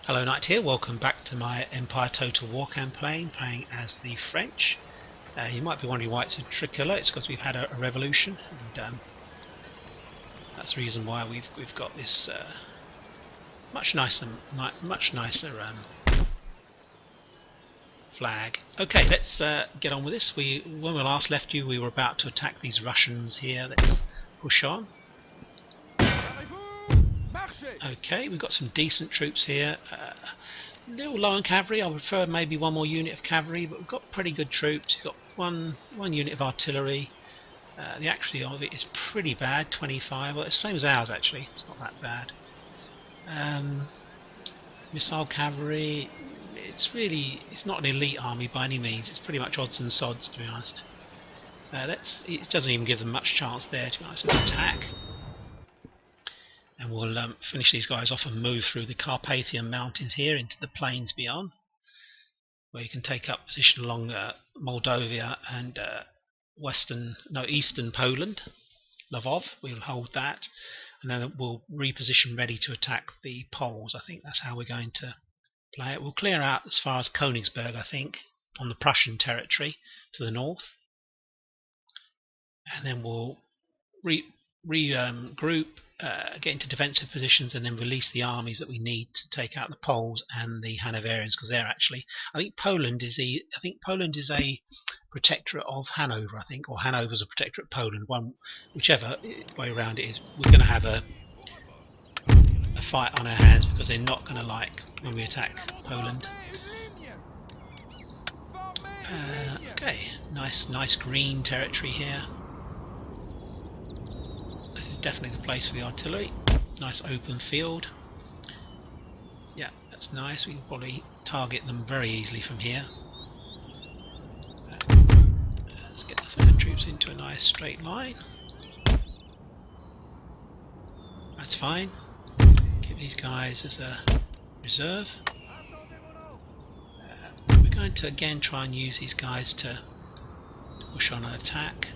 Hello Knight here, welcome back to my Empire Total War campaign, playing as the French. You might be wondering why it's a tricolour. It's because we've had a revolution, and that's the reason why we've got this much nicer flag. Okay, let's get on with this. When we last left you, we were about to attack these Russians here. Let's push on. Okay, we've got some decent troops here. A little low on cavalry. I would prefer maybe one more unit of cavalry, but we've got pretty good troops. We've got one unit of artillery. The accuracy of it is pretty bad, 25. Well, it's the same as ours actually. It's not that bad. Missile cavalry. It's not an elite army by any means. It's pretty much odds and sods, to be honest. It doesn't even give them much chance there, to be honest. Let's attack. And we'll finish these guys off and move through the Carpathian Mountains here into the plains beyond, where you can take up position along Moldavia and eastern Poland, Lvov. We'll hold that, and then we'll reposition ready to attack the Poles. I think that's how we're going to play it. We'll clear out as far as Königsberg, I think, on the Prussian territory to the north, and then we'll regroup, get into defensive positions, and then release the armies that we need to take out the Poles and the Hanoverians, because they're actually, I think Poland is a protectorate of Hanover, I think, or Hanover's a protectorate of Poland. Whichever way around it is, we're going to have a fight on our hands, because they're not going to like when we attack Poland. Okay, nice green territory here. This is definitely the place for the artillery. Nice open field. Yeah, that's nice. We can probably target them very easily from here. Let's get the troops into a nice straight line. That's fine. Keep these guys as a reserve. We're going to again try and use these guys to push on an attack.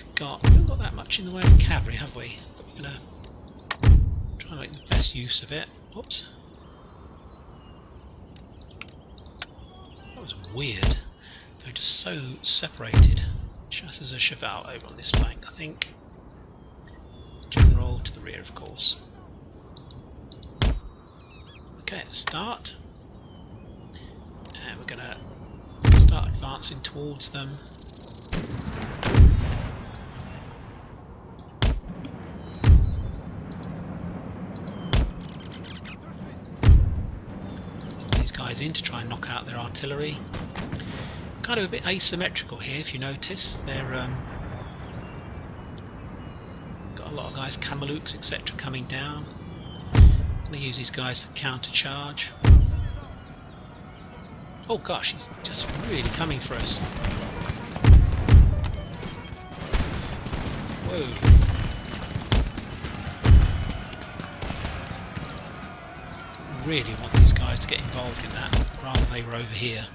We haven't got that much in the way of cavalry, have we? But we're going to try and make the best use of it. Oops. That was weird. They're just so separated. Chasses a cheval over on this flank, I think. General to the rear, of course. Okay, let's start. And we're going to start advancing towards them. Guys in to try and knock out their artillery. Kind of a bit asymmetrical here, if you notice. They're got a lot of guys, Kamaluks, etc., coming down. I'm going to use these guys to counter charge. Oh gosh, he's just really coming for us. Whoa. Really want these guys to get involved in that, rather they were over here.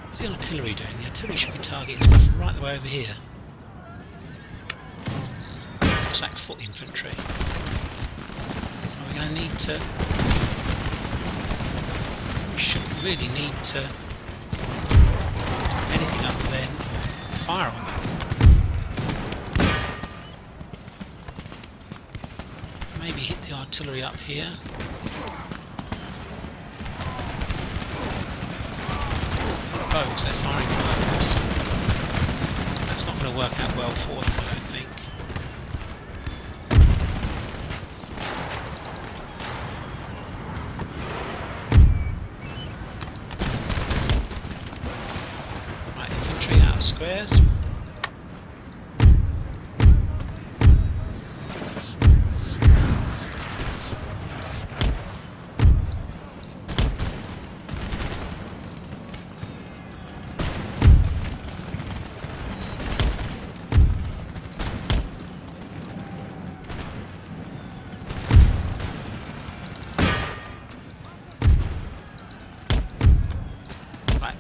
What's the artillery doing? The artillery should be targeting stuff right the way over here. What's that foot infantry? Are we going to need to... We shouldn't really need to do anything other than fire on them. Maybe hit the artillery up here. Bows, they're firing bows. That's not going to work out well for them, I don't think. Right, infantry out of squares.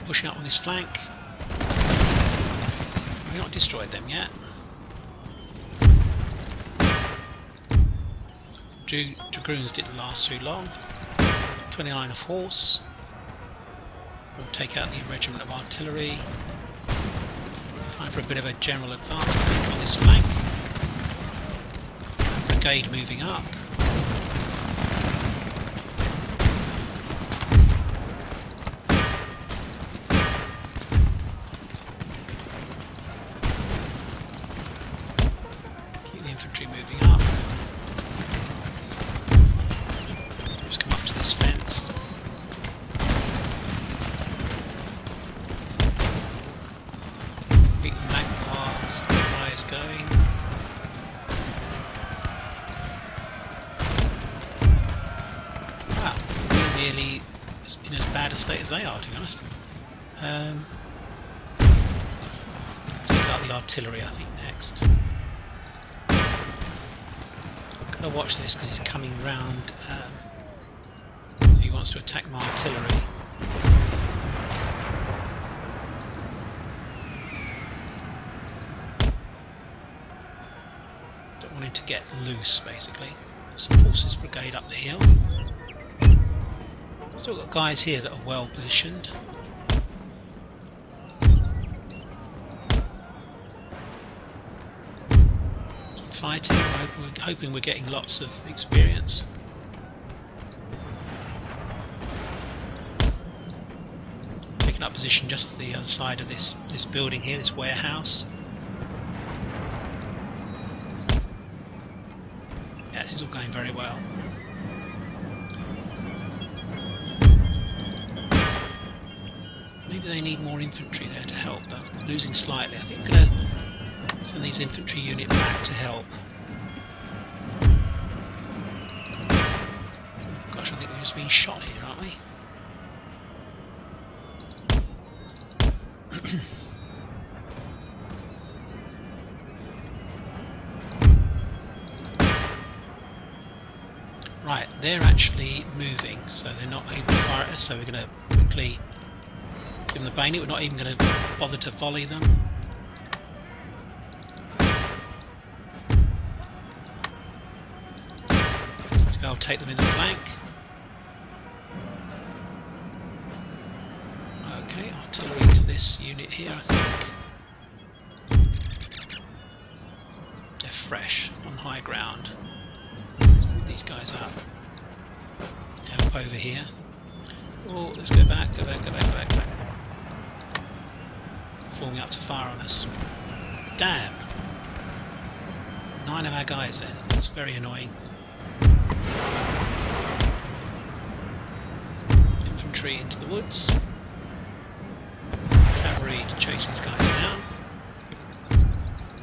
pushing up on this flank. We've not destroyed them yet. Dragoons didn't last too long. 29 of horse. We'll take out the regiment of artillery. Time for a bit of a general advance, I think, on this flank. Brigade moving up. Keep the infantry moving up. Just come up to this fence. Beat the magpies. Where is going? Wow, we're nearly in as bad a state as they are, to be honest. Take out the artillery, I think, next. I'm going to watch this because he's coming round. So he wants to attack my artillery. Don't want him to get loose, basically. Some forces brigade up the hill. Still got guys here that are well positioned. Keep fighting. We're hoping we're getting lots of experience. Taking up position just to the other side of this building here, this warehouse. Yeah, this is all going very well. Maybe they need more infantry there to help them. Losing slightly. I think I'm going to send these infantry units back to help. Gosh, I think we're just being shot here, aren't we? Right, they're actually moving, so they're not able to fire at us, so we're going to quickly give them the bayonet. We're not even going to bother to volley them. Let's go, I'll take them in the flank. Okay, artillery to this unit here, I think. They're fresh, on high ground. Let's move these guys up. Help over here. Oh, let's go back, go back, go back, go back, go back. Forming up to fire on us. Damn! 9 of our guys then. That's very annoying. Infantry into the woods. Cavalry to chase these guys down.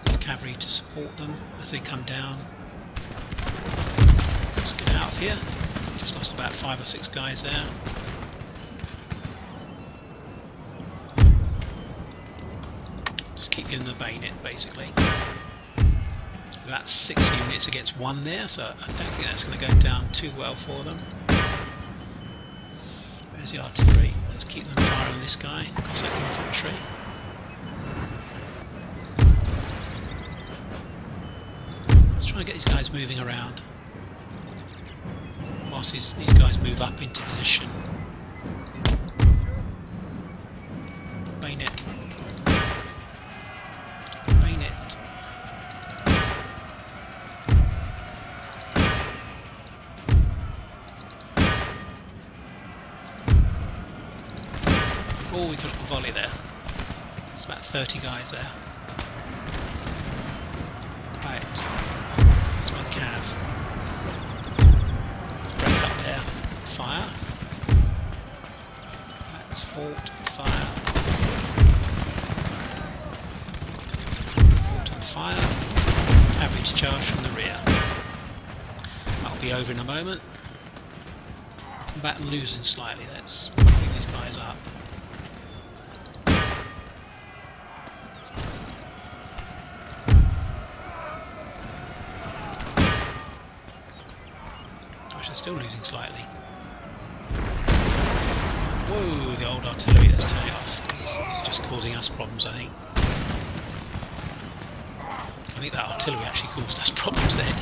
There's cavalry to support them as they come down. Let's get out of here. Just lost about 5 or 6 guys there. Just keep giving the bayonet, basically. About 6 units against 1 there, so I don't think that's going to go down too well for them. Where's the artillery? Let's keep them firing on this guy. Cossack infantry. Let's try and get these guys moving around. Whilst these guys move up into position. Bayonet. Bayonet. Oh, we got a volley there. There's about 30 guys there. Right. That's my cav. Break up there. Fire. Let's halt. Fire. Halt and fire. Cavalry to charge from the rear. That'll be over in a moment. Combat losing slightly. Let's bring these guys up. Gosh, they're still losing slightly. Whoa, the old artillery, let's turn it off. It's just causing us problems, I think. I think that artillery actually caused us problems then.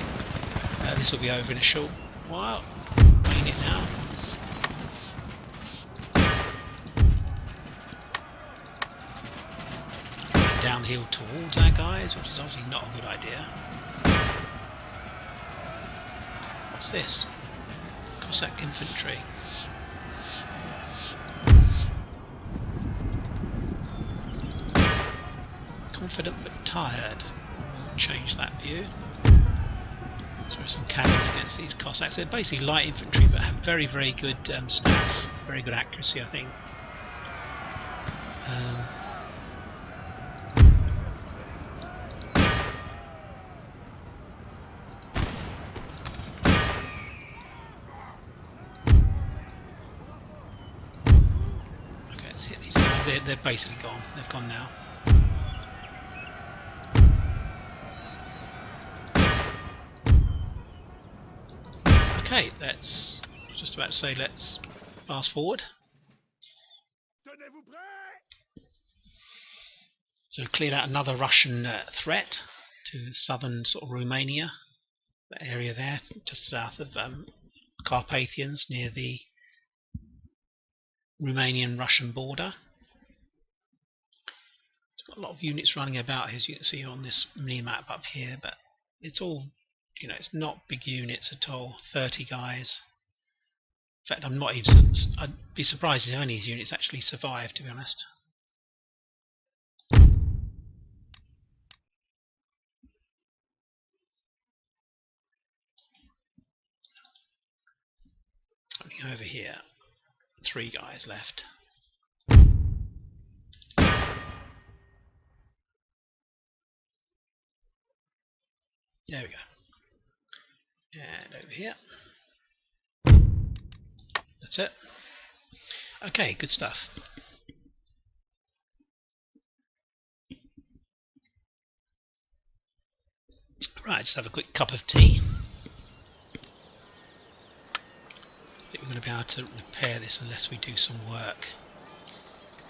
This will be over in a short while. Clean it now. Downhill towards our guys, which is obviously not a good idea. What's this? Cossack infantry. Confident but tired. We'll change that view. So there's some cannon against these Cossacks. They're basically light infantry but have very, very good stats. Very good accuracy, I think. Okay, let's hit these guys. They're basically gone. They've gone now. Okay, let's just about to say let's fast forward. So cleared out another Russian threat to southern sort of Romania, that area there, just south of Carpathians, near the Romanian-Russian border. It's got a lot of units running about, as you can see on this mini-map up here, but it's all, you know, it's not big units at all. 30 guys. In fact, I'd be surprised if any of these units actually survive, to be honest. Coming over here, 3 guys left. There we go. And over here. That's it. Okay, good stuff. Right, just have a quick cup of tea. I think we're going to be able to repair this unless we do some work.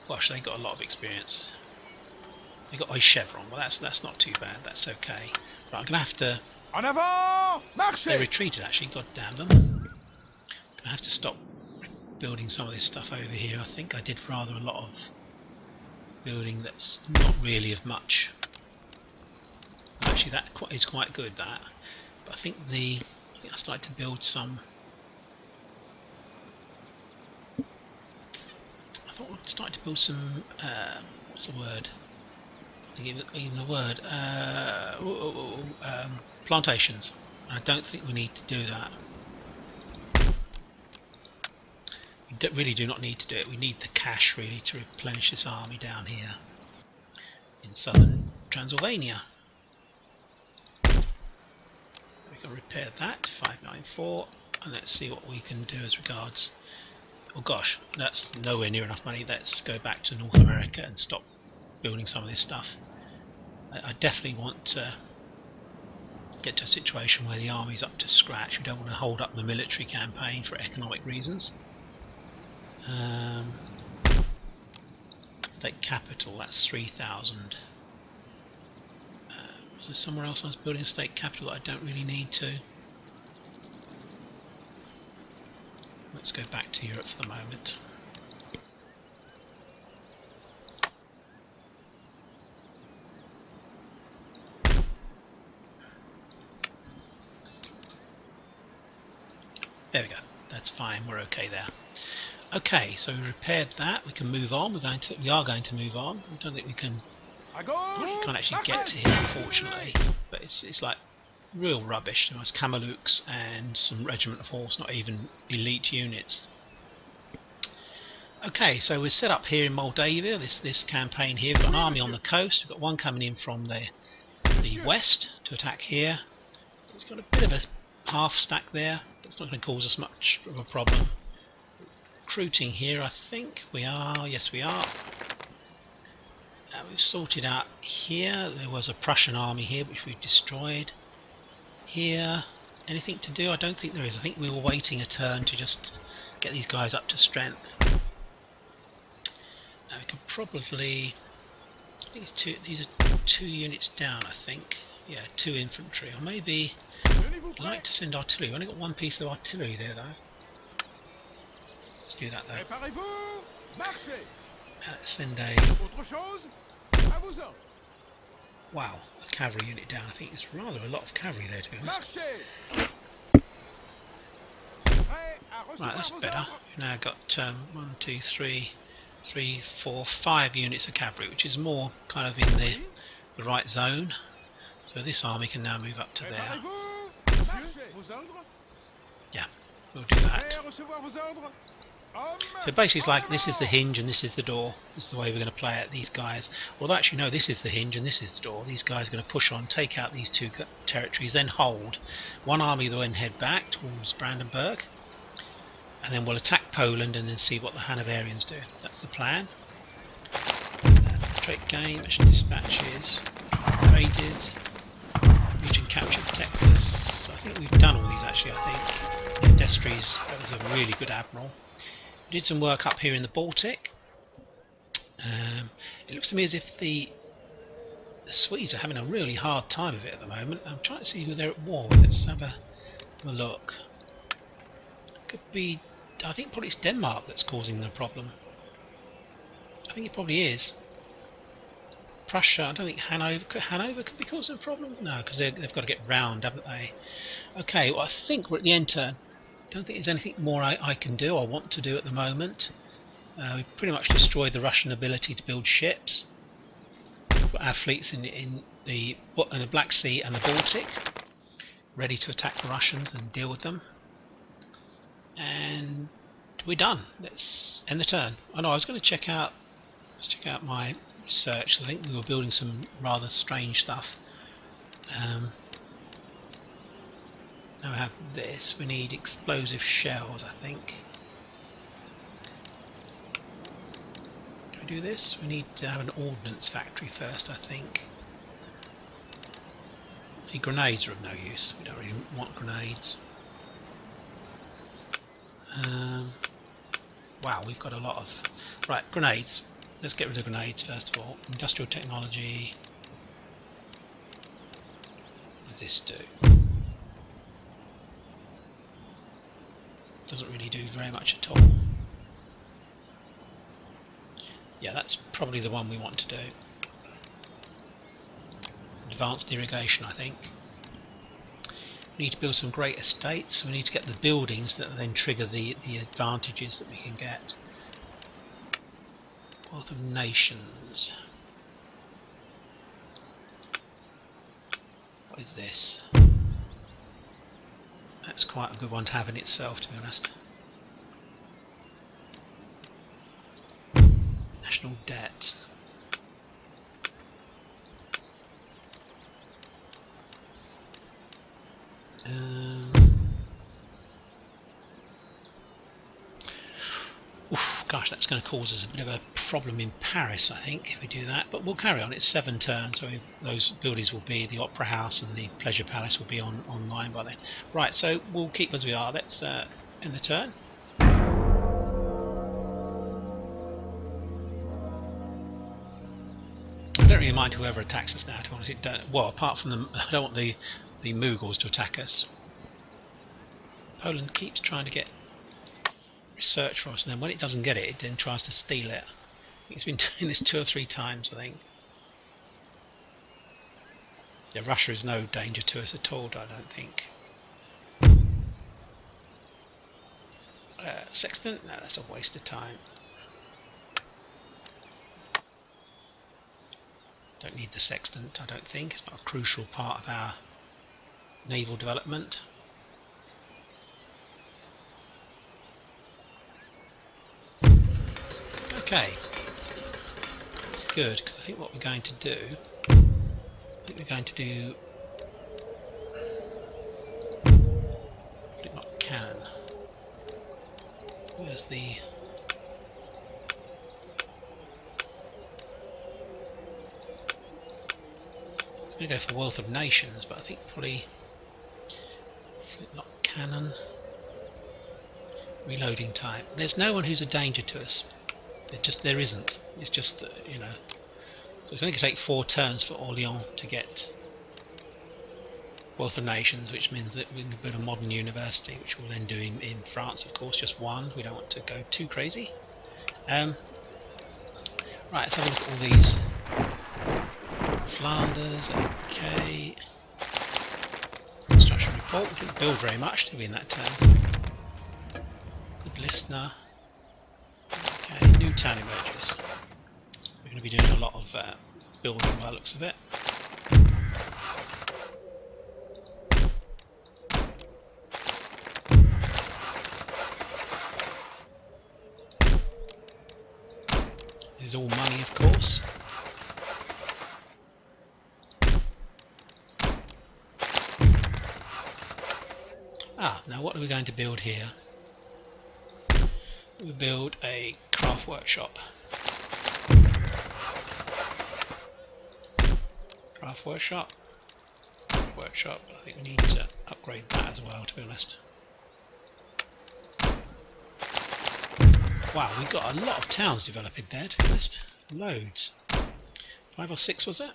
Gosh, they got a lot of experience. They got a chevron. Well, that's not too bad. That's okay. Right, I'm going to have to. En avant! Marchez! They retreated actually. God damn them. I'm going to have to stop building some of this stuff over here. I think I did rather a lot of building that's not really of much. Actually, that is quite good. That, but I think I started to build some. I thought I started to build some. What's the word? I think even the word. Plantations. I don't think we need to do that. We really do not need to do it. We need the cash really to replenish this army down here in southern Transylvania. We can repair that, 594, and let's see what we can do as regards. Oh gosh, that's nowhere near enough money. Let's go back to North America and stop building some of this stuff. I definitely want to get to a situation where the army's up to scratch. We don't want to hold up the military campaign for economic reasons. State capital, that's 3,000. Was there somewhere else I was building a state capital that I don't really need to? Let's go back to Europe for the moment. There we go. That's fine. We're okay there. Okay, so we repaired that. We can move on. We are going to move on. I don't think we can. Can't actually get to here, unfortunately. But it's like real rubbish. There was Kamaluks and some regiment of horse, not even elite units. Okay, so we're set up here in Moldavia. This campaign here. We've got an army on the coast. We've got one coming in from the west to attack here. It's got a bit of a half stack there. It's not going to cause us much of a problem. Recruiting here, I think we are. Yes, we are. We've sorted out here. There was a Prussian army here which we've destroyed. Here, anything to do? I don't think there is. I think we were waiting a turn to just get these guys up to strength. probably, I think it's two. These are 2 units down, I think. Yeah, 2 infantry, or maybe Tenez-vous I'd like prêts. to send artillery. We've only got 1 piece of artillery there, though. Let's do that, though. Préparez-vous. Marchez. Let's send a, Autre chose? À vos ordres. wow, a cavalry unit down. I think it's rather a lot of cavalry there, to be honest. Marchez. Prêt à Right, recevoir that's vos better. ordres. We've now got 1, 2, 3, 4, 5 units of cavalry, which is more kind of in the right zone. So this army can now move up to there. Préparez-vous. Monsieur, vos ordres. Yeah, we'll do that. Prêt à recevoir vos ordres. So basically it's like this is the hinge and this is the door. This is the way we're going to play it, these guys. Although actually no, this is the hinge and this is the door. These guys are going to push on, take out these 2 territories, then hold. One army will then head back towards Brandenburg. And then we'll attack Poland and then see what the Hanoverians do. That's the plan. Trade game, mission dispatches, raided, region captured Texas. I think we've done all these actually, I think. Destries, that was a really good admiral. We did some work up here in the Baltic. It looks to me as if the Swedes are having a really hard time of it at the moment. I'm trying to see who they're at war with. Let's have a look. Could be, I think probably it's Denmark that's causing the problem. I think it probably is. Prussia, I don't think Hanover could be causing a problem. No, because they've got to get round, haven't they? Okay, well I think we're at the end turn. Don't think there's anything more I can do or want to do at the moment. We've pretty much destroyed the Russian ability to build ships. We've got our fleets in the Black Sea and the Baltic, ready to attack the Russians and deal with them. And we're done. Let's end the turn. Oh no, I was going to check out. Let's check out my research. I think we were building some rather strange stuff. Now we have this. We need explosive shells, I think. Can we do this? We need to have an ordnance factory first, I think. See, grenades are of no use. We don't really want grenades. Wow, we've got a lot of... Right, grenades. Let's get rid of grenades first of all. Industrial technology. What does this do? Doesn't really do very much at all. Yeah, that's probably the one we want to do. Advanced irrigation, I think. We need to build some great estates. We need to get the buildings that then trigger the advantages that we can get. Wealth of nations. What is this? That's quite a good one to have in itself, to be honest. National debt. Gosh, that's going to cause us a bit of a problem in Paris, I think, if we do that. But we'll carry on. It's 7 turns, so those buildings will be, the Opera House and the Pleasure Palace will be online by then. Right, so we'll keep as we are. Let's end the turn. I don't really mind whoever attacks us now, to be honest. Well, apart from them, I don't want the Mughals to attack us. Poland keeps trying to get research for us, and then when it doesn't get it, it then tries to steal it. It's been doing this 2 or 3 times, I think. Yeah, Russia is no danger to us at all, I don't think. Sextant? No, that's a waste of time. Don't need the sextant, I don't think. It's not a crucial part of our naval development. Okay, that's good, because I think what we're going to do, not cannon. Where's the... I'm going to go for Wealth of Nations, but I think probably not cannon. Reloading time. There's no one who's a danger to us. There isn't. It's just you know. So it's only going to take 4 turns for Orléans to get Wealth of Nations, which means that we can build a modern university, which we'll then do in France, of course, just one. We don't want to go too crazy. Right, let's have a look at all these. Flanders, okay. Construction report. We didn't build very much, did we, in that turn? Good listener. Okay, new town emerges. We're going to be doing a lot of building by the looks of it. This is all money, of course. Now what are we going to build here? We build a craft workshop. Craft workshop. Workshop. I think we need to upgrade that as well, to be honest. Wow, we've got a lot of towns developing there, to be honest. Loads. 5 or 6 was it?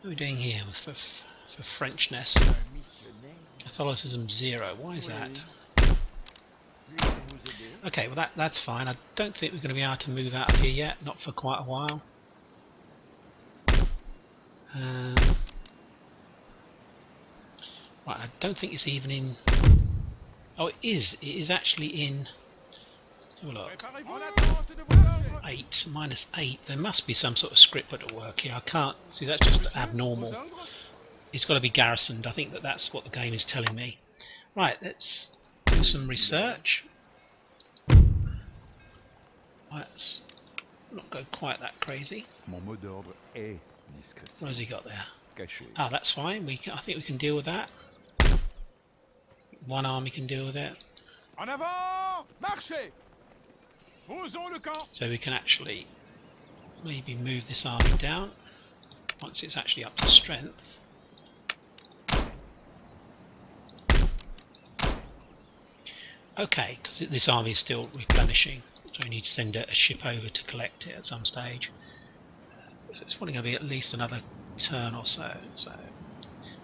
What are we doing here for Frenchness? Catholicism 0. Why is that? Okay, well that's fine. I don't think we're going to be able to move out of here yet, not for quite a while. Right, I don't think it's even in... Oh, it is. It is actually in... Have a look. 8, -8. There must be some sort of script at work here. I can't... See, that's just abnormal. It's got to be garrisoned. I think that's what the game is telling me. Right, let's do some research. Let's not go quite that crazy. What has he got there? Ah, that's fine. I think we can deal with that. One army can deal with it. En avant! Marchez! Posons le camp! So we can actually maybe move this army down once it's actually up to strength. Okay, because this army is still replenishing, so we need to send a ship over to collect it at some stage. So it's probably going to be at least another turn or so. So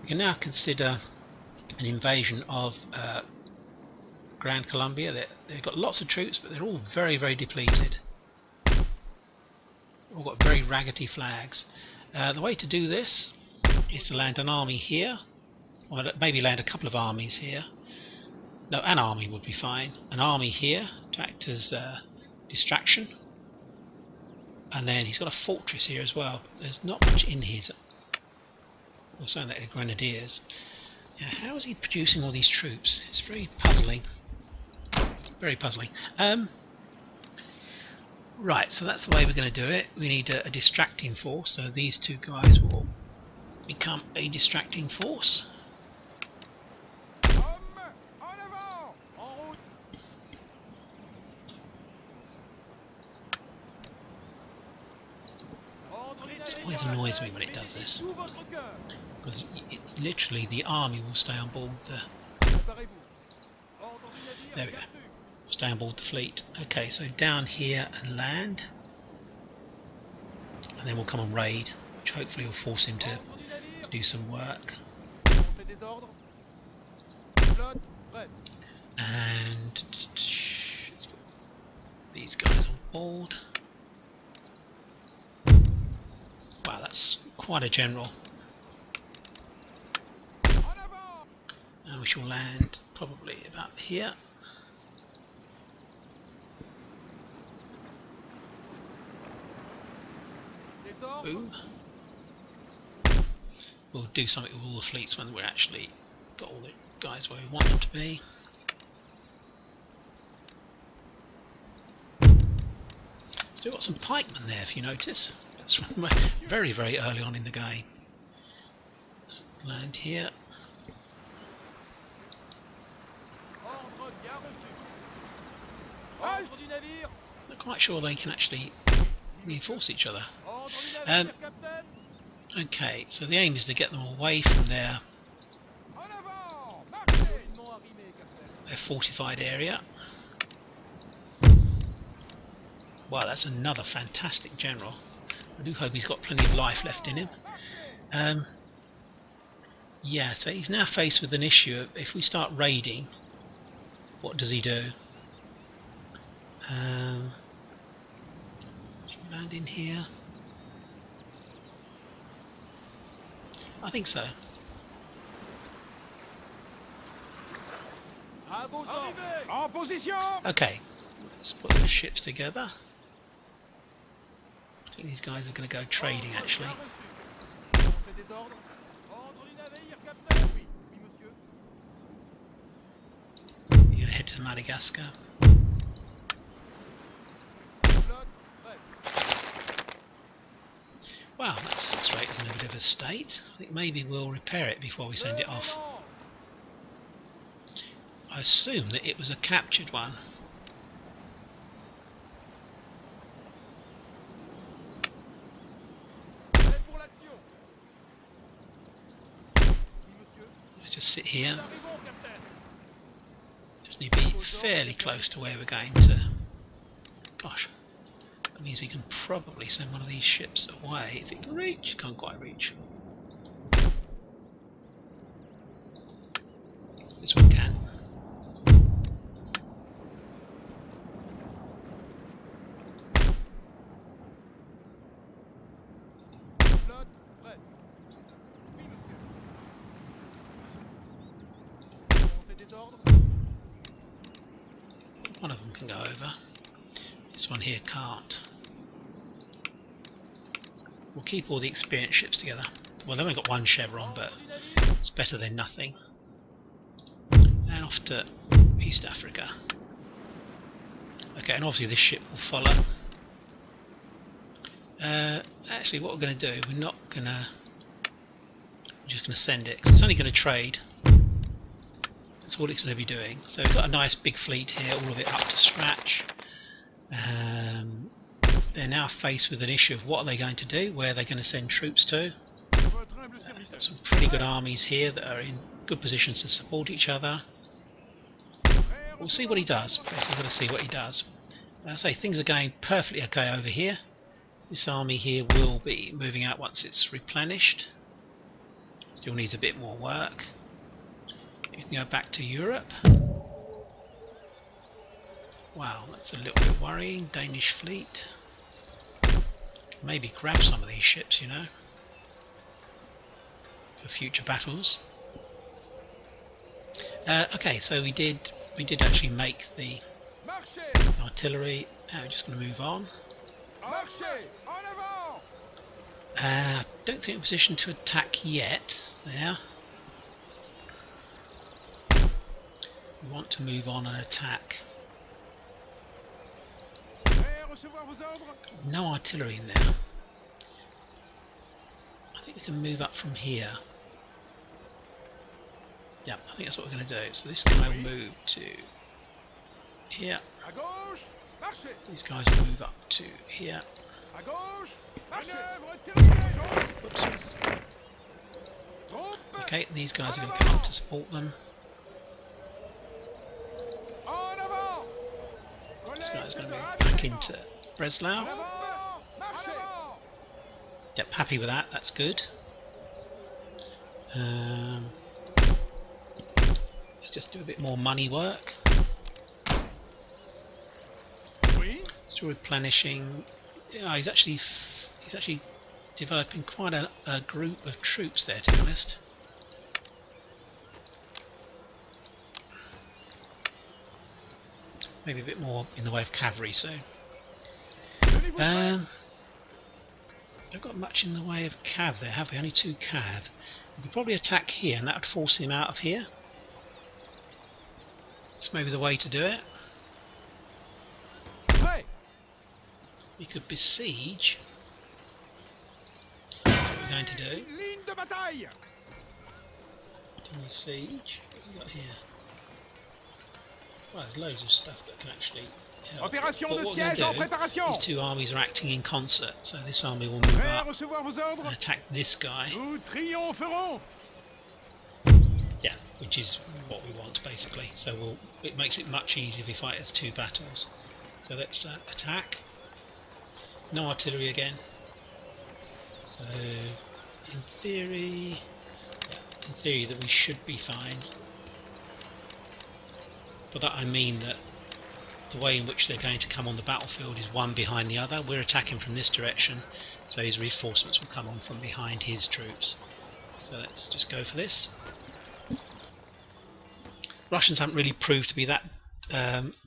we can now consider an invasion of Grand Colombia. They've got lots of troops, but they're all very, very depleted. All got very raggedy flags. The way to do this is to land an army here, or maybe land a couple of armies here. No, an army would be fine. An army here to act as distraction. And then he's got a fortress here as well. There's not much in his... Or something like the grenadiers. Yeah, how is he producing all these troops? It's very puzzling. Very puzzling. Right, so that's the way we're going to do it. We need a distracting force. So these two guys will become a distracting force. It always annoys me when it does this, because it's literally the army will stay on board the... There we go. Stay on board the fleet. Okay, so down here and land, and then we'll come and raid, which hopefully will force him to do some work. And these guys on board. Wow, that's quite a general. And we shall land probably about here. Boom. We'll do something with all the fleets when we're actually got all the guys where we want them to be. So we've got some pikemen there, if you notice. That's very, very early on in the game. Let's land here. Not quite sure they can actually reinforce each other. Okay, so the aim is to get them away from their fortified area. Wow, that's another fantastic general. I do hope he's got plenty of life left in him. Yeah, so he's now faced with an issue of if we start raiding, what does he do? Should we land in here? I think so. En position. Okay, let's put the ships together. I think these guys are going to go trading actually. You're going to head to Madagascar. Wow, that 6 rate is in a bit of a state. I think maybe we'll repair it before we send it off. I assume that it was a captured one. Let's just sit here. Just need to be fairly close to where we're going to. Gosh, that means we can probably send one of these ships away if it can reach. Can't quite reach. This one can. One of them can go over. This one here can't. We'll keep all the experienced ships together. Well, they've only got one chevron, but it's better than nothing. And off to East Africa. Okay, and obviously this ship will follow. Actually, what we're going to do, we're just going to send it, because it's only going to trade. That's all it's going to be doing. So we've got a nice big fleet here, all of it up to scratch. They're now faced with an issue of what are they going to do, where are they going to send troops to. Got some pretty good armies here that are in good positions to support each other. We'll see what he does. Basically, we're going to see what he does. I say things are going perfectly okay over here. This army here will be moving out once it's replenished. Still needs a bit more work. You can go back to Europe. Wow, that's a little bit worrying. Danish fleet. Maybe grab some of these ships, you know, for future battles. Okay, so we did actually make the artillery. We're just going to move on. Don't think we're in a position to attack yet. There. We want to move on and attack. No artillery in there. I think we can move up from here. Yeah, I think that's what we're going to do. So this guy will move to here. These guys will move up to here. Oops. Okay, these guys are going to come up to support them. This guy's going to move back into Breslau. Yep, happy with that, that's good. Let's just do a bit more money work. Still replenishing. Yeah, he's actually developing quite a group of troops there, to be honest. Maybe a bit more in the way of cavalry soon. Don't got much in the way of cav there, have we? Only 2 cav. We could probably attack here, and that would force him out of here. That's maybe the way to do it. We could besiege. That's what we're going to do. Continue siege. What have we got here? Well, there's loads of stuff that can actually help. Opération But de what we're going siège en to do, préparation. these 2 armies are acting in concert, so this army will move up and attack this guy. Nous triompherons. Yeah, which is what we want basically. So it makes it much easier if we fight as 2 battles. So let's attack. No artillery again. So in theory, that we should be fine. By that I mean that the way in which they're going to come on the battlefield is one behind the other. We're attacking from this direction, so his reinforcements will come on from behind his troops. So let's just go for this. Russians haven't really proved to be that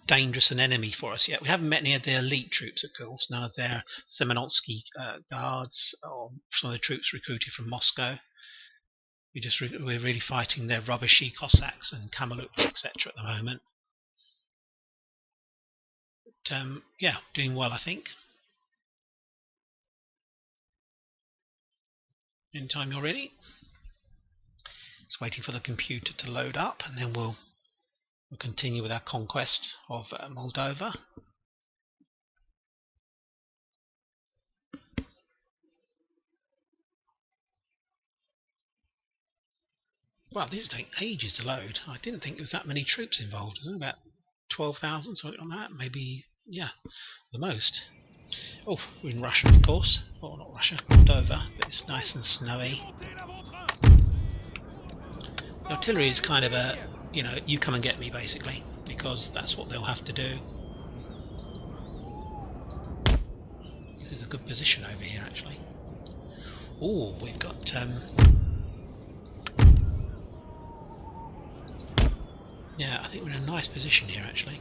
dangerous an enemy for us yet. We haven't met any of their elite troops, of course, none of their Semenonsky guards or some of the troops recruited from Moscow. We're really fighting their rubbishy Cossacks and Kamaluks, etc. at the moment. But yeah, doing well, I think. In time you're ready. Just waiting for the computer to load up, and then we'll continue with our conquest of Moldova. Wow, these take ages to load. I didn't think there was that many troops involved. There's about 12,000, something like that. Maybe, yeah, the most. Oh, we're in Russia, of course. Well, not Russia, Moldova, but it's nice and snowy. The artillery is kind of a, you come and get me, basically, because that's what they'll have to do. This is a good position over here, actually. Oh, we've got yeah, I think we're in a nice position here, actually.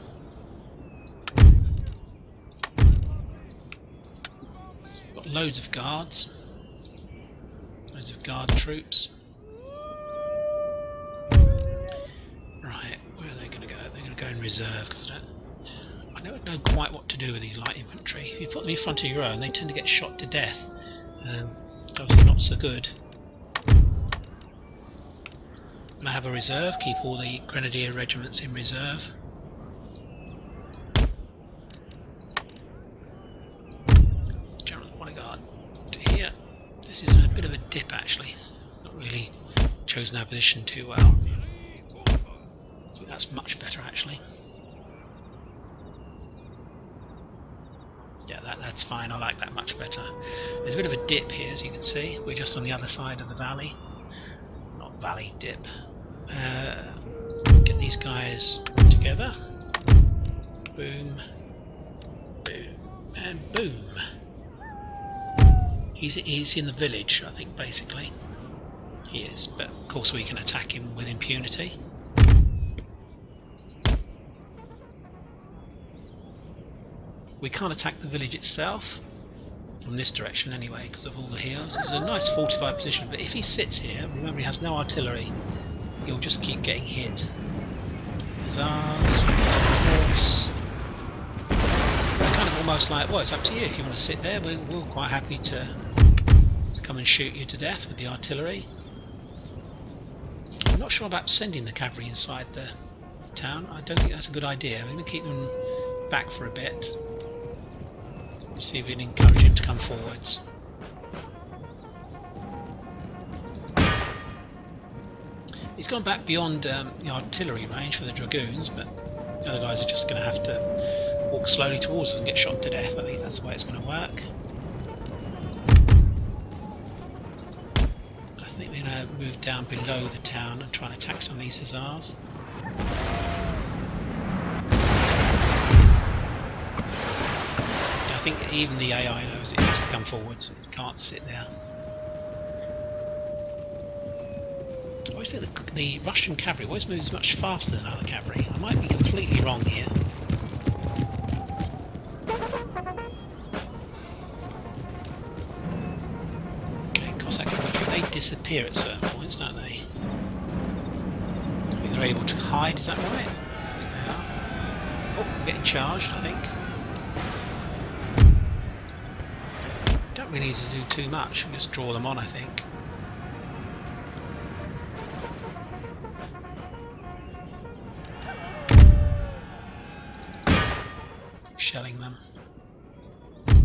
We've got loads of guards, loads of guard troops. Right, where are they going to go? They're going to go in reserve, because I don't know quite what to do with these light infantry. If you put them in front of your own, they tend to get shot to death. Obviously not so good. And I have a reserve, keep all the grenadier regiments in reserve. General bodyguard to here. This is a bit of a dip, actually. Not really chosen our position too well. I think that's much better, actually. Yeah, that's fine. I like that much better. There's a bit of a dip here, as you can see. We're just on the other side of the valley. Not valley, dip. Get these guys together. Boom. Boom. And boom. He's in the village, I think, basically. He is, but of course we can attack him with impunity. We can't attack the village itself from this direction anyway, because of all the hills. It's a nice fortified position, but if he sits here, remember he has no artillery, he'll just keep getting hit. Hussars, horse. It's kind of almost like, well, it's up to you. If you want to sit there, we're quite happy to come and shoot you to death with the artillery. I'm not sure about sending the cavalry inside the town. I don't think that's a good idea. We're going to keep them back for a bit. See if we can encourage him to come forwards. He's gone back beyond the artillery range for the dragoons, but the other guys are just going to have to walk slowly towards us and get shot to death. I think that's the way it's going to work. I think we're going to move down below the town and try and attack some of these hussars. I think even the AI knows it has to come forwards, it can't sit there. I always think the Russian cavalry always moves much faster than other cavalry. I might be completely wrong here. Okay, Cossack infantry, they disappear at certain points, don't they? I think they're able to hide, is that right? I think they are. Oh, we're getting charged, I think. Don't really need to do too much, just draw them on, I think. Shelling them.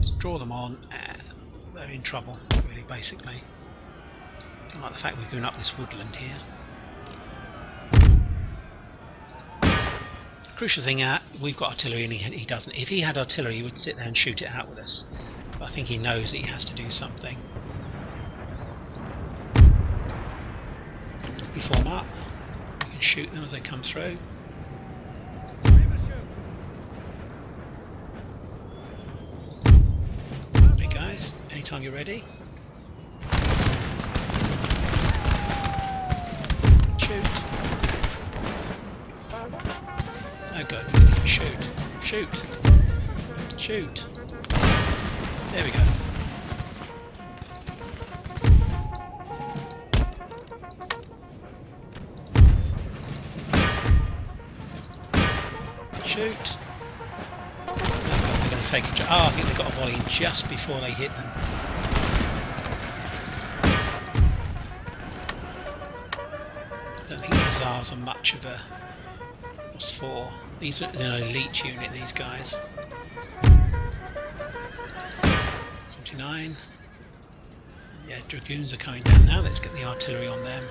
Just draw them on and they're in trouble, really, basically. I don't like the fact we're going up this woodland here. The crucial thing, we've got artillery and he doesn't. If he had artillery, he would sit there and shoot it out with us. But I think he knows that he has to do something. We form up. We can shoot them as they come through. Hey guys, anytime you're ready. Shoot. Oh good, we can shoot. Shoot. Shoot. There we go. Shoot. Oh god, they're going to take a... Oh, I think they got a volley just before they hit them. I don't think the Hussars are much of a +4. These are an elite unit, these guys. 79. Yeah, Dragoons are coming down now. Let's get the artillery on them.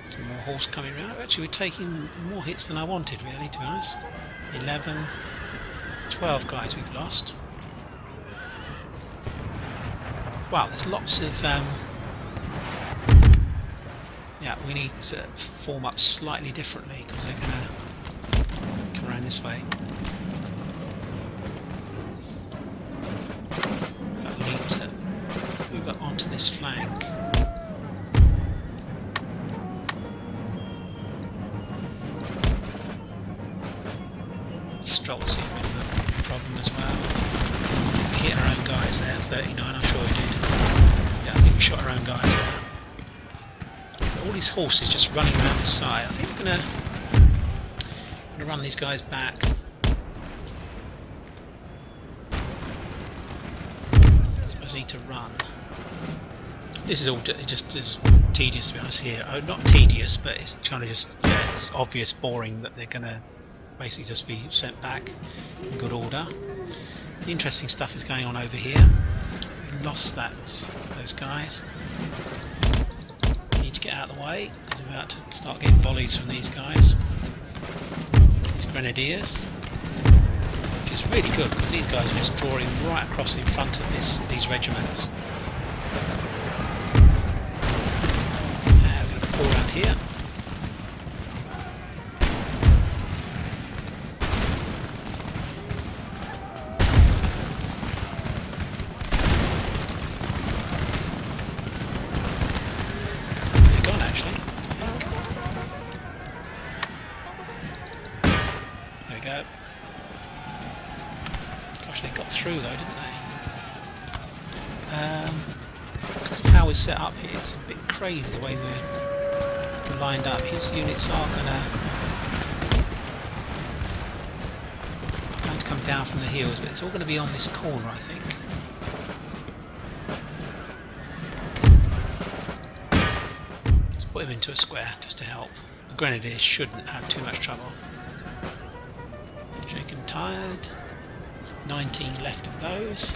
Some more horse coming around. Actually, we're taking more hits than I wanted, really, to be honest. 11, 12 guys we've lost. Wow, there's lots of... yeah, we need to form up slightly differently because they're going to come around this way. But we need to move up onto this flank. Stroltz seemed a bit of a problem as well. We hit our own guys there, 39, I'm sure we did. Yeah, I think we shot our own guys there. All these horses just running around the side. I think we're gonna run these guys back. I suppose I need to run. This is all just as tedious, to be honest. Here, oh, not tedious, but it's kind of just it's obvious, boring that they're gonna basically just be sent back in good order. The interesting stuff is going on over here. We lost those guys. Need to get out of the way because we're about to start getting volleys from these guys. These grenadiers, which is really good because these guys are just drawing right across in front of these regiments. We can fall around here. Gosh, they got through though, didn't they? Because of how we're set up here, it's a bit crazy the way we're lined up. His units are going to come down from the hills, but it's all going to be on this corner, I think. Let's put him into a square just to help. The grenadiers shouldn't have too much trouble. Shaken, tired. 19 left of those.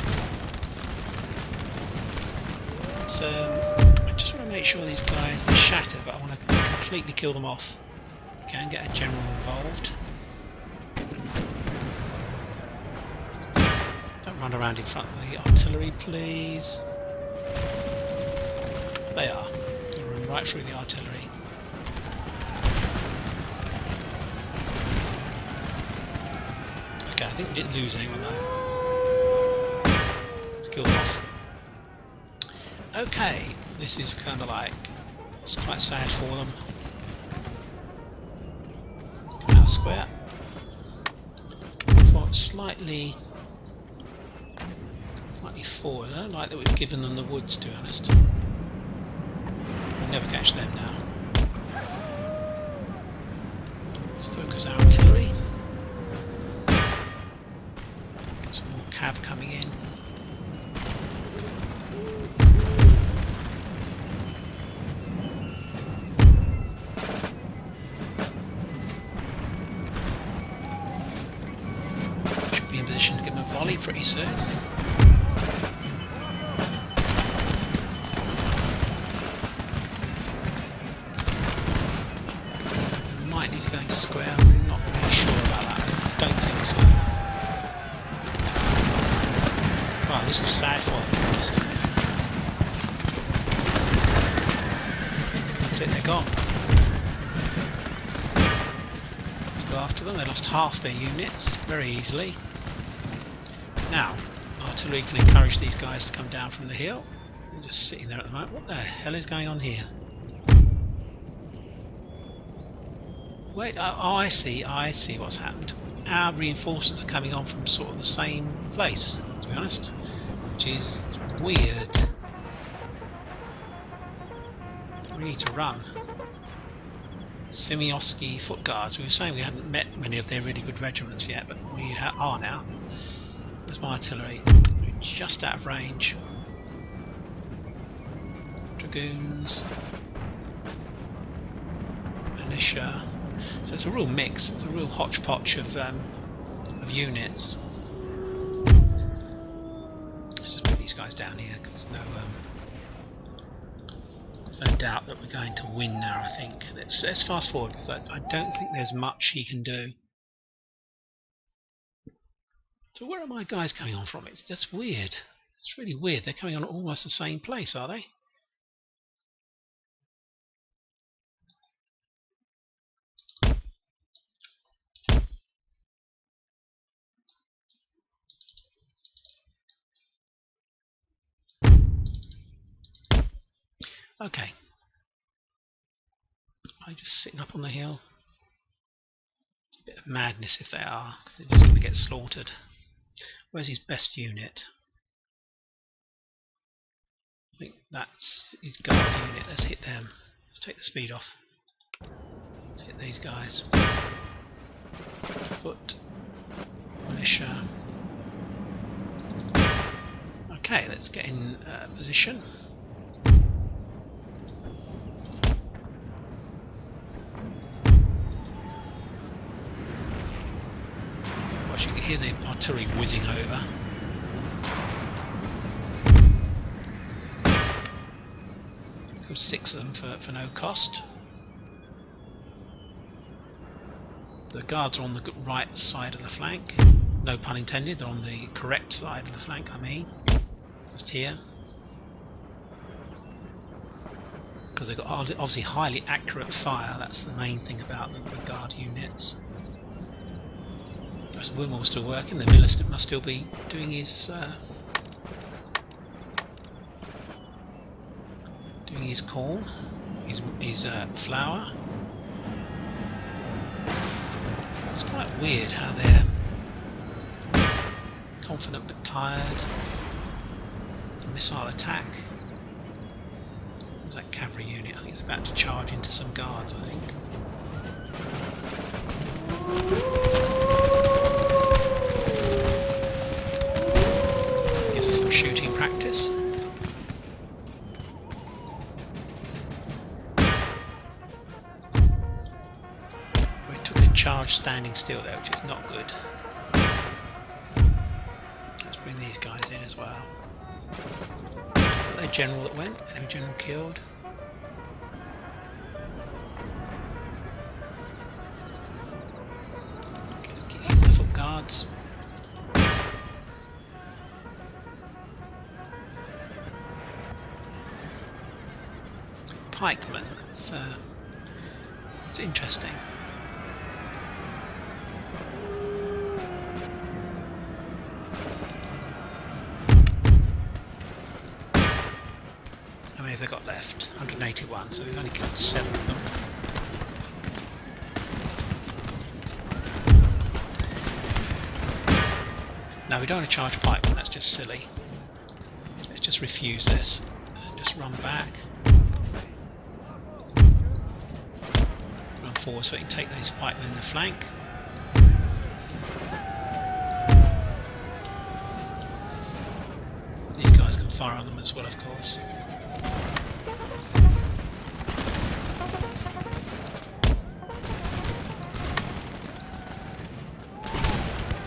So I just want to make sure these guys are shattered, but I want to completely kill them off. Can get a general involved. Don't run around in front of the artillery, please. They are. They'll run right through the artillery. I think we didn't lose anyone though. Let's kill them off. Okay, this is kind of like, it's quite sad for them. Out square. Fought slightly forward. I don't like that we've given them the woods, to be honest. We'll never catch them now. Let's focus our artillery. Cav coming in. Should be in position to give him a volley pretty soon. might need to go into square. I'm not really sure about that. I don't think so. Wow, this is sad for them, to be honest. That's it, they're gone. Let's go after them. They lost half their units very easily. Now, artillery can encourage these guys to come down from the hill. They're just sitting there at the moment. What the hell is going on here? Wait, oh, I see what's happened. Our reinforcements are coming on from sort of the same place, to be honest, which is weird. We need to run. Semioski foot guards. We were saying we hadn't met many of their really good regiments yet, but we are now. There's my artillery. We're just out of range. Dragoons. Militia. So it's a real mix. It's a real hodgepodge of units. Let's just put these guys down here because there's no doubt that we're going to win now. I think. Let's fast forward because I don't think there's much he can do. So where are my guys coming on from? It's just weird. It's really weird. They're coming on almost the same place, are they? Okay. I'm just sitting up on the hill. It's a bit of madness if they are, because they're just going to get slaughtered. Where's his best unit? I think that's his guard unit. Let's hit them. Let's take the speed off. Let's hit these guys. Foot. Militia. Okay, let's get in position. Watch, you can hear the artillery whizzing over. Killed 6 of them for no cost. The guards are on the right side of the flank. No pun intended, they're on the correct side of the flank, I mean. Just here. Because they've got obviously highly accurate fire, that's the main thing about the guard units. The Wimmel's still working, the miller must still be doing his corn, his flour. It's quite weird how they're confident but tired. Missile attack. There's that cavalry unit. I think it's about to charge into some guards, I think. Gives us some shooting practice. We took a charge standing still there, which is not good. Let's bring these guys in as well. Is that their general that went? Enemy general killed. Get the foot guards. Pikemen. It's interesting. How many have they got left? 181, so we've only killed 7 of them. No, we don't want to charge pikemen, that's just silly. Let's just refuse this and just run back. Run forward so we can take these pikemen in the flank. These guys can fire on them as well, of course.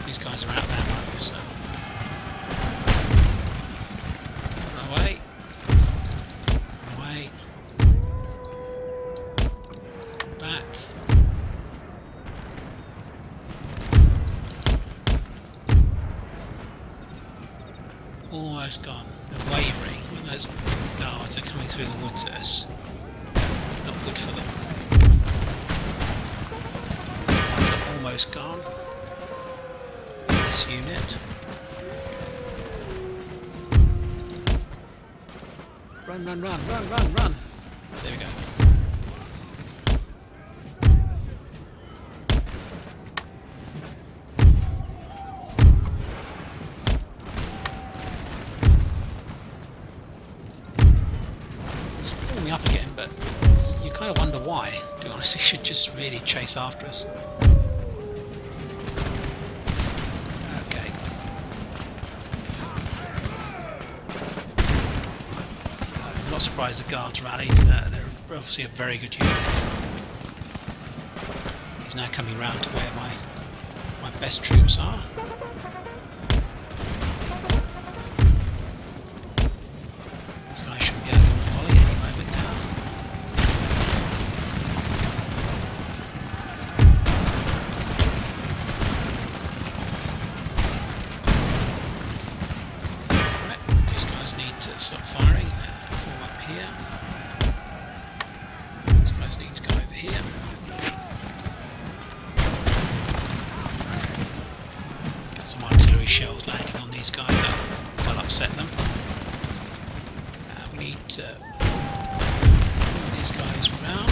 These guys are out there now, so run away. Run away. Back. almost gone. They're wavering when those guards are coming through the woods at us. Not good for them. Guards are almost gone. This unit. Run, run, run, run, run, run! There we go. It's pulling me up again, but you kind of wonder why. To be honest, it should just really chase after us. Okay. I'm not surprised the guards rallied. They're obviously a very good unit. He's now coming round to where my best troops are. This guy should be able to volley any moment now. Right, these guys need to stop firing and form up here. These guys need to go over here. Get some artillery shells landing on these guys that will upset them. We need to move these guys round.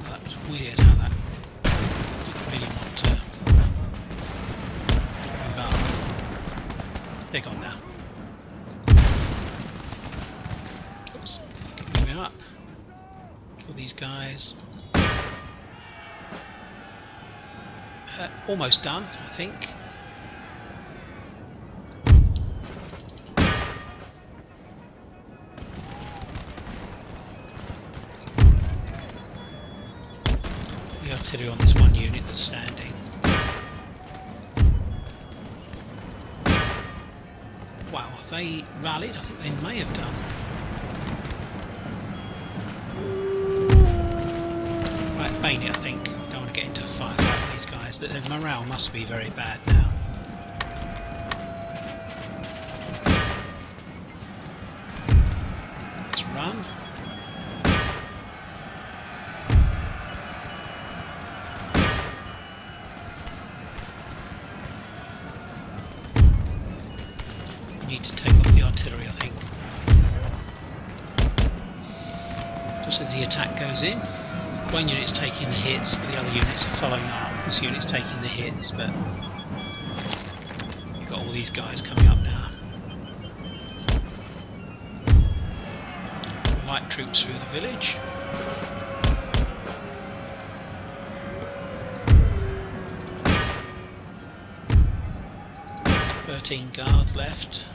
Well, that was weird how that didn't really want to move up. They're gone now. Oops, keep moving up. Kill these guys. Almost done, I think. The artillery on this one unit that's standing. Wow, have they rallied? I think they may have done. Right, Bainey, I think. Don't want to get into a fight with these guys. Their morale must be very bad now. Let's run. Need to take off the artillery, I think. Just as the attack goes in, one unit's taking the hits, but the other units are following up. This unit's taking the hits, but you've got all these guys coming up now. Light troops through the village. "13 guards left.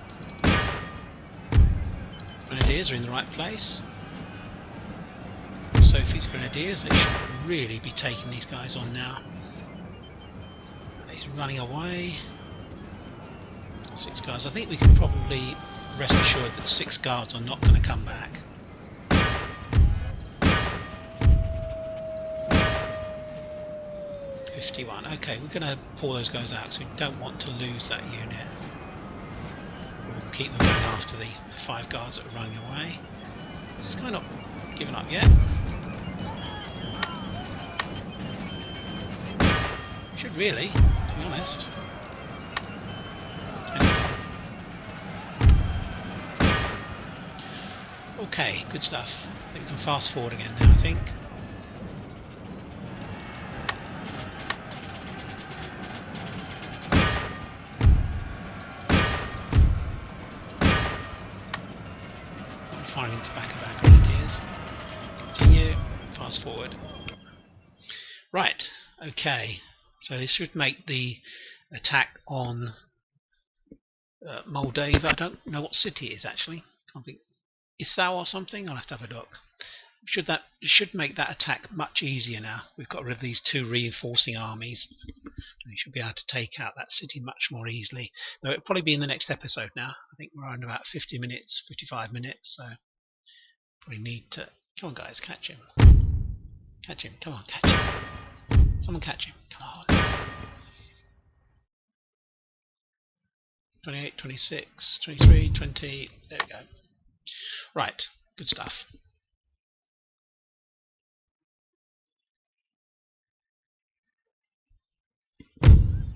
Grenadiers are in the right place. Sophie's Grenadiers, they should really be taking these guys on now. He's running away. 6 guards. I think we can probably rest assured that 6 guards are not going to come back. "51. Okay, we're going to pull those guys out, so we don't want to lose that unit. We'll keep them going after the 5 guards that are running away. Is this guy not given up yet? Should really, to be honest. Okay, good stuff. I think we can fast forward again now, I think. I'm firing into back of our grenadiers. Continue, fast forward. Right, okay. So this should make the attack on Moldavia. I don't know what city it is actually. Can't think. Isau or something. I'll have to have a look. Should make that attack much easier now. We've got rid of these 2 reinforcing armies. We should be able to take out that city much more easily. Though it'll probably be in the next episode now. I think we're on about 50 minutes, 55 minutes. So probably need to. Come on, guys, catch him. Catch him. Come on, catch him. Someone catch him. Come on. 28, 26, 23, 20. There we go. Right, good stuff.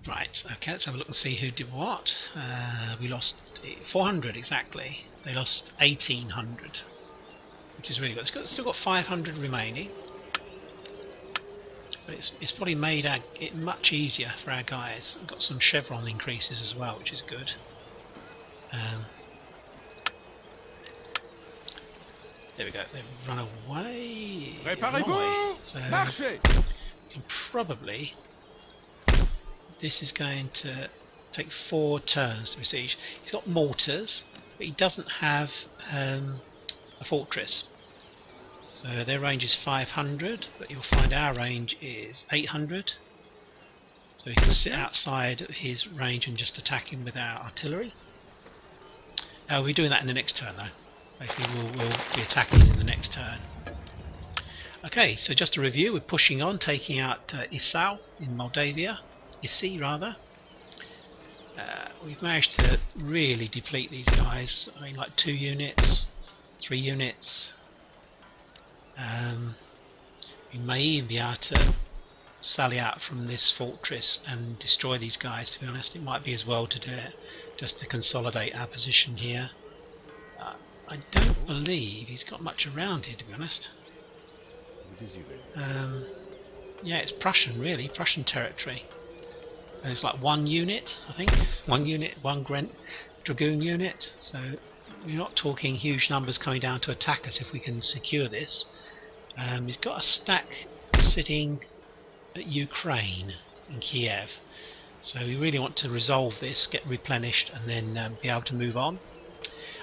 Right, okay, let's have a look and see who did what. We lost 400 exactly. They lost 1800, which is really good. It's still got 500 remaining. But it's probably made it much easier for our guys. We've got some chevron increases as well, which is good. There we go. They've run away. Préparez-vous! So Marchez! we can probably. This is going to take 4 turns to besiege. He's got mortars, but he doesn't have a fortress. So their range is 500, but you'll find our range is 800. So we can sit outside his range and just attack him with our artillery. We're doing that in the next turn though. Basically we'll be attacking in the next turn. Okay, so just a review, we're pushing on, taking out Isau in Moldavia. Issy rather. We've managed to really deplete these guys. I mean, like 2 units, 3 units. We may even be able to sally out from this fortress and destroy these guys, to be honest. It might be as well to do it just to consolidate our position here. I don't believe he's got much around here, to be honest. Yeah, it's Prussian really, Prussian territory. And it's like 1 unit, I think. 1 unit, 1 dragoon unit. So we're not talking huge numbers coming down to attack us if we can secure this. He's got a stack sitting at Ukraine in Kiev. So we really want to resolve this, get replenished, and then be able to move on.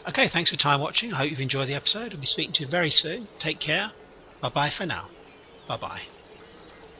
Okay, thanks for time watching. I hope you've enjoyed the episode. I'll be speaking to you very soon. Take care. Bye bye for now. Bye bye.